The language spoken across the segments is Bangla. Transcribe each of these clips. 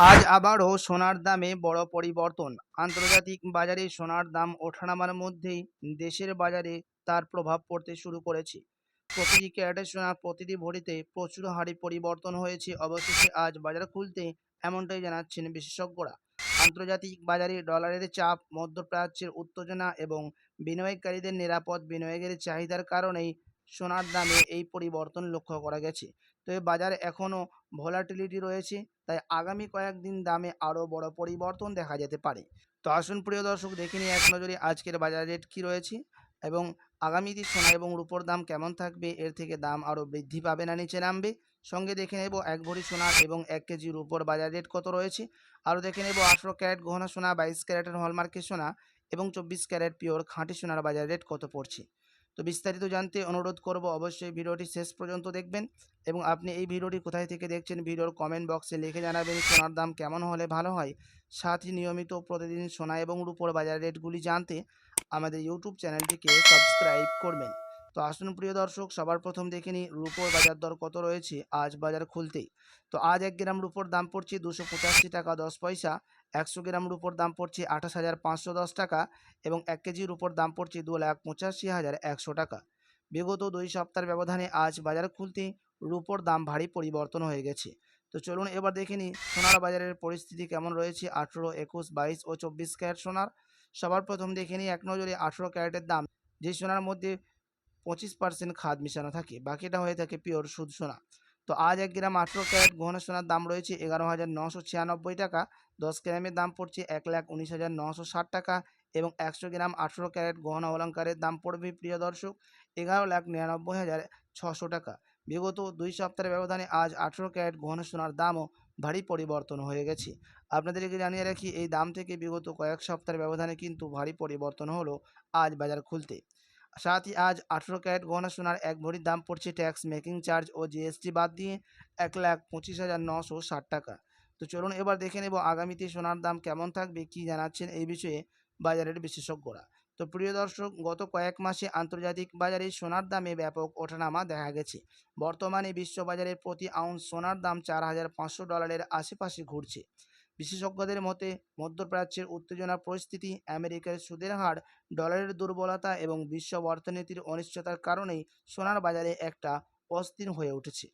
আজ আবারও সোনার দামে বড় পরিবর্তন। আন্তর্জাতিক বাজারে সোনার দাম ওঠানামার মধ্যেই দেশের বাজারে তার প্রভাব পড়তে শুরু করেছে। প্রতিটি ক্যারেটের সোনা প্রতিটি ভরিতে প্রচুর হারে পরিবর্তন হয়েছে। অবশেষে আজ বাজার খুলতে এমনটাই জানাচ্ছেন বিশেষজ্ঞরা। আন্তর্জাতিক বাজারে ডলারের চাপ, মধ্যপ্রাচ্যের উত্তেজনা এবং বিনিয়োগকারীদের নিরাপদ বিনিয়োগের চাহিদার কারণেই সোনার দামে এই পরিবর্তন লক্ষ্য করা গেছে। তো এই বাজারে এখনও ভোলাটিলিটি রয়েছে, তাই আগামী কয়েকদিন দামে আরও বড় পরিবর্তন দেখা যেতে পারে। তো আসুন প্রিয় দর্শক, দেখে নিই এক নজরে আজকের বাজার রেট কী রয়েছে এবং আগামীতে সোনা এবং রূপোর দাম কেমন থাকবে, এর থেকে দাম আরও বৃদ্ধি পাবে না নিচে নামবে। সঙ্গে দেখে নেব এক ভরি সোনা এবং 1 কেজি রূপোর বাজার রেট কত রয়েছে। আরও দেখে নেব 18 ক্যারেট গহনা সোনা, 22 ক্যারেটের হলমার্কের সোনা এবং 24 ক্যারেট পিওর খাঁটি সোনার বাজার রেট কত পড়ছে। তো বিস্তারিত জানতে অনুরোধ করব অবশ্যই ভিডিওটি শেষ পর্যন্ত দেখবেন এবং আপনি এই ভিডিওটি কোথায় থেকে দেখছেন ভিডিওর কমেন্ট বক্সে লিখে জানাবেন সোনার দাম কেমন হলে ভালো হয়। সাথে নিয়মিত প্রতিদিন সোনা এবং রূপোর বাজার রেটগুলি জানতে আমাদের ইউটিউব চ্যানেলটিকে সাবস্ক্রাইব করবেন। তো আসুন প্রিয় দর্শক, সবার প্রথম দেখে নিই রূপোর বাজার দর কত রয়েছে আজ বাজার খুলতেই। তো আজ 1 গ্রাম রূপোর দাম পড়ছে 285 টাকা 10 পয়সা। 100 গ্রাম রূপোর দাম পড়ছে 28,510 টাকা এবং 1 কেজি রূপোর দাম পড়ছে 2,85,100 টাকা। বিগত 2 সপ্তাহের ব্যবধানে আজ বাজার খুলতে রূপোর দাম ভারী পরিবর্তন হয়ে গেছে। তো চলুন এবার দেখে নিই সোনার বাজারের পরিস্থিতি কেমন রয়েছে 18, 21, 22 ও 24 ক্যারেট সোনার। সবার প্রথম দেখে নিই এক নজরে 18 ক্যারেটের দাম, যে সোনার মধ্যে 25% খাদ মিশানো থাকে, বাকিটা হয়ে থাকে পিওর শুদ্ধ সোনা। তো আজ 1 গ্রাম 18 ক্যারেট গহনা সোনার দাম রয়েছে 11,996 টাকা। 10 গ্রামের দাম পড়ছে 1,19,960 টাকা এবং 100 গ্রাম 18 ক্যারেট গহনা অলঙ্কারের দাম পড়বে প্রিয় দর্শক 11,99,600 টাকা। বিগত 2 সপ্তাহের ব্যবধানে আজ 18 ক্যারেট গহনা সোনার দামও ভারী পরিবর্তন হয়ে গেছে। আপনাদেরকে জানিয়ে রাখি, এই দাম থেকে বিগত কয়েক সপ্তাহের ব্যবধানে কিন্তু ভারী পরিবর্তন হলো আজ বাজার খুলতে। সাথ ही आज 18 ক্যারেট গহনা সোনার এক ভরির দাম পড়ছে ট্যাক্স, মেকিং চার্জ ও জিএসটি বাদ দিয়ে 1,25,960 টাকা। তো চলুন এবার দেখে নেব আগামীতে সোনার দাম কেমন থাকবে, কী জানাচ্ছেন এই বিষয়ে বাজারের বিশেষজ্ঞরা। তো প্রিয় দর্শক, গত কয়েক মাসে আন্তর্জাতিক বাজারে সোনার দামে ব্যাপক ওঠানামা দেখা গেছে। বর্তমানে বিশ্ববাজারে প্রতি আউন্স সোনার দাম $4,500 আশেপাশে ঘুরছে। বিশেষজ্ঞদের মতে মধ্যপ্রাচ্যের উত্তেজনা পরিস্থিতি, আমেরিকার সুদের হার, ডলারের দুর্বলতা এবং বিশ্ব অর্থনীতির অনিশ্চয়তার কারণেই সোনার বাজারে একটা অস্থির হয়ে উঠেছে।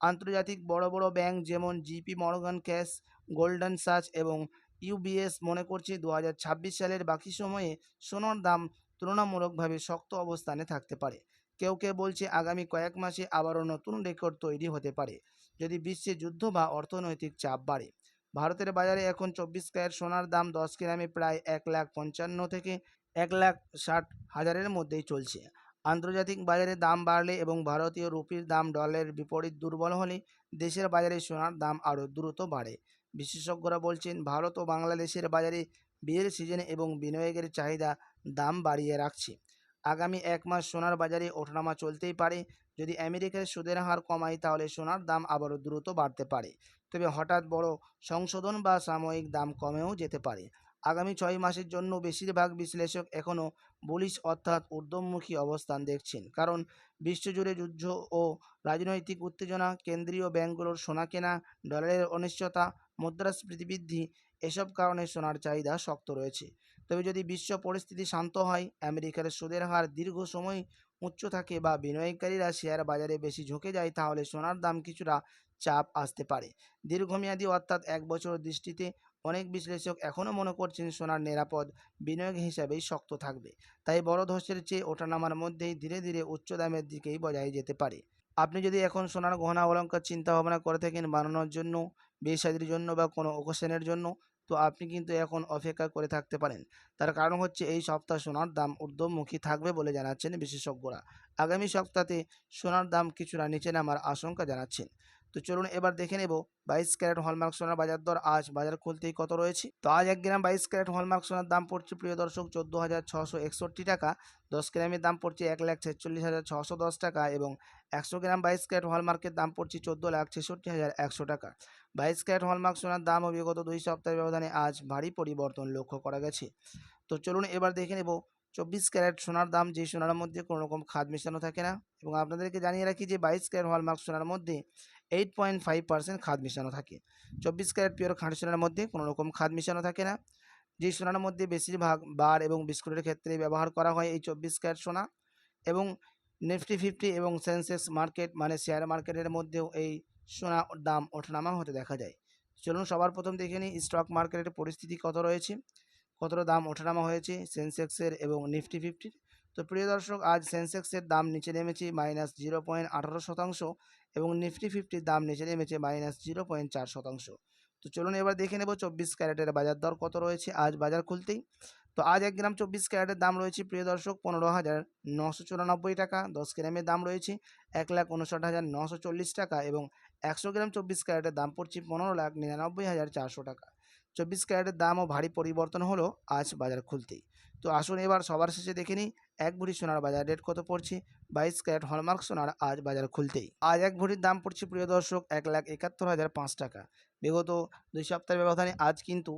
আন্তর্জাতিক বড় বড় ব্যাংক যেমন GP Morgan cash, Goldman such এবং ইউবিএস মনে করছে 2026 সালের বাকি সময়ে সোনার দাম তুলনামূলকভাবে শক্ত অবস্থানে থাকতে পারে। কেউ কেউ বলছে আগামী কয়েক মাসে আবারও নতুন রেকর্ড তৈরি হতে পারে যদি বিশ্বে যুদ্ধ বা অর্থনৈতিক চাপ বাড়ে। ভারতের বাজারে এখন 24 ক্যারেট সোনার দাম 10 গ্রামে প্রায় 1,55,000 থেকে 1,60,000-এর মধ্যেই চলছে। আন্তর্জাতিক বাজারে দাম বাড়লে এবং ভারতীয় রুপির দাম ডলারের বিপরীত দুর্বল হলে দেশের বাজারে সোনার দাম আরও দ্রুত বাড়ে। বিশেষজ্ঞরা বলছেন ভারত ও বাংলাদেশের বাজারে বিয়ের সিজনে এবং বিনিয়োগের চাহিদা দাম বাড়িয়ে রাখছে। আগামী 1 মাস সোনার বাজারে ওঠানামা চলতেই পারে। যদি আমেরিকার সুদের হার কমায় তাহলে সোনার দাম আবারও দ্রুত বাড়তে পারে, তবে হঠাৎ বড় সংশোধন বা সাময়িক দাম কমেও যেতে পারে। আগামী 6 মাসের জন্য বেশিরভাগ বিশ্লেষক এখনও বুলিশ অর্থাৎ ঊর্ধ্বমুখী অবস্থান দেখছেন, কারণ বিশ্বজুড়ে যুদ্ধ ও রাজনৈতিক উত্তেজনা, কেন্দ্রীয় ব্যাংকগুলোর সোনা কেনা, ডলারের অনিশ্চয়তা, মুদ্রাস্ফীতি বৃদ্ধি, এসব কারণে সোনার চাহিদা শক্ত রয়েছে। তবে যদি বিশ্ব পরিস্থিতি শান্ত হয়, আমেরিকার সুদের হার দীর্ঘ সময় উচ্চ থাকে বা বিনিয়োগকারীরা শেয়ার বাজারে বেশি ঝুঁকে যায়, তাহলে সোনার দাম কিছুটা চাপ আসতে পারে। দীর্ঘমেয়াদী অর্থাৎ 1 বছর দৃষ্টিতে অনেক বিশ্লেষক এখনও মনে করছেন সোনার নিরাপদ বিনিয়োগ হিসাবেই শক্ত থাকবে। তাই বড় ধসের চেয়ে ওঠানামার মধ্যেই ধীরে ধীরে উচ্চ দামের দিকেই বজায় যেতে পারে। আপনি যদি এখন সোনার গহনা অলঙ্কার চিন্তা ভাবনা করে থাকেন বানানোর জন্য, বিয়ে শাদীর জন্য বা কোনো অকেশনের জন্য, তো আপনি কিন্তু এখন অপেক্ষা করে থাকতে পারেন। তার কারণ হচ্ছে এই সপ্তাহ সোনার দাম ঊর্ধ্বমুখী থাকবে বলে জানাচ্ছেন বিশেষজ্ঞরা। আগামী সপ্তাহে সোনার দাম কিছুটা নিচে নামার আশঙ্কা জানাচ্ছেন। তো চলুন এবার দেখে নেব 22 ক্যারেট হলমার্ক সোনার বাজার দর আজ বাজার খুলতেই কত রয়েছে। তো আজ 1 গ্রাম 22 ক্যারেট হলমার্ক সোনার দাম পড়ছে প্রিয় দর্শক 14,661 টাকা। 10 গ্রামের দাম পড়ছে 1,46,610 টাকা এবং 100 গ্রাম 22 ক্যারেট হলমার্কের দাম পড়ছে 14,66,100 টাকা। 22 ক্যারেট হলমার্ক সোনার দাম ও বিগত 2 সপ্তাহের ব্যবধানে আজ ভারী পরিবর্তন লক্ষ্য করা গেছে। তো চলুন এবার দেখে নেব 24 ক্যারেট সোনার দাম, যে সোনার মধ্যে কোনো রকম খাদ মেশানো থাকে না, এবং আপনাদেরকে জানিয়ে রাখি যে 22 ক্যারেট হলমার্ক সোনার মধ্যে 8.5% খাদ মেশানো থাকে। 24 ক্যারেট পিওর খাঁটি সোনার মধ্যে কোনো রকম খাদ মেশানো থাকে না। যে সোনার মধ্যে বেশিরভাগ বার এবং বিস্কুটের ক্ষেত্রে ব্যবহার করা হয় এই 24 ক্যারেট সোনা, এবং নিফটি 50 এবং সেন্সেক্স মার্কেট মানে শেয়ার মার্কেটের মধ্যেও এই সোনা দাম ওঠানামা হতে দেখা যায়। চলুন সবার প্রথম দেখে নিই স্টক মার্কেটের পরিস্থিতি কত রয়েছে, কতটা দাম ওঠানামা হয়েছে সেন্সেক্সের এবং নিফটি 50-র। তো প্রিয় দর্শক, আজ সেন্সেক্সের দাম নিচে নেমেছে -0.18% এবং নিফটি 50-র দাম নিচে নেমেছে -0.4%। তো চলুন এবার দেখে নেব 24 ক্যারেটের বাজার দর কত রয়েছে আজ বাজার খুলতেই। তো আজ 1 গ্রাম 24 ক্যারেটের দাম রয়েছে প্রিয় দর্শক 15,994 টাকা। 10 গ্রামের দাম রয়েছে 1,59,940 টাকা এবং 100 গ্রাম 24 ক্যারেটের দাম পড়ছে 15,99,400 টাকা। 24 ক্যারেটের দামও ভারী পরিবর্তন হলো আজ বাজার খুলতেই। তো আসুন এবার সবার শেষে দেখে নিই 1 ভরি সোনার বাজার রেট কত পড়ছে 22 ক্যারেট হলমার্ক সোনার আজ বাজার খুলতেই। আজ 1 ভরির দাম পড়ছে প্রিয় দর্শক 1,71,005 টাকা। বিগত 2 সপ্তাহের ব্যবধানে আজ কিন্তু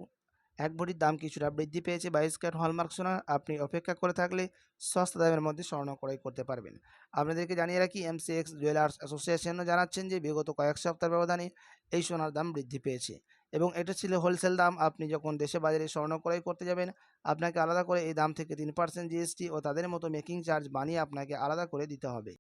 1 ভরির দাম কিছুটা বৃদ্ধি পেয়েছে 22 ক্যারেট হলমার্ক সোনার। আপনি অপেক্ষা করে থাকলে সস্তা দামের মধ্যে স্বর্ণ ক্রয় করতে পারবেন। আপনাদেরকে জানিয়ে রাখি এমসিএক্স জুয়েলার্স অ্যাসোসিয়েশনও জানাচ্ছেন যে বিগত কয়েক সপ্তাহের ব্যবধানে এই সোনার দাম বৃদ্ধি পেয়েছে, এবং এটা ছিল হোলসেল দাম। আপনি যখন দেশে বাজারে স্বর্ণ ক্রয় করতে যাবেন, আপনাকে আলাদা করে এই দাম থেকে 3% জিএসটি ও তাদের মতো মেকিং চার্জ বানিয়ে আপনাকে আলাদা করে দিতে হবে।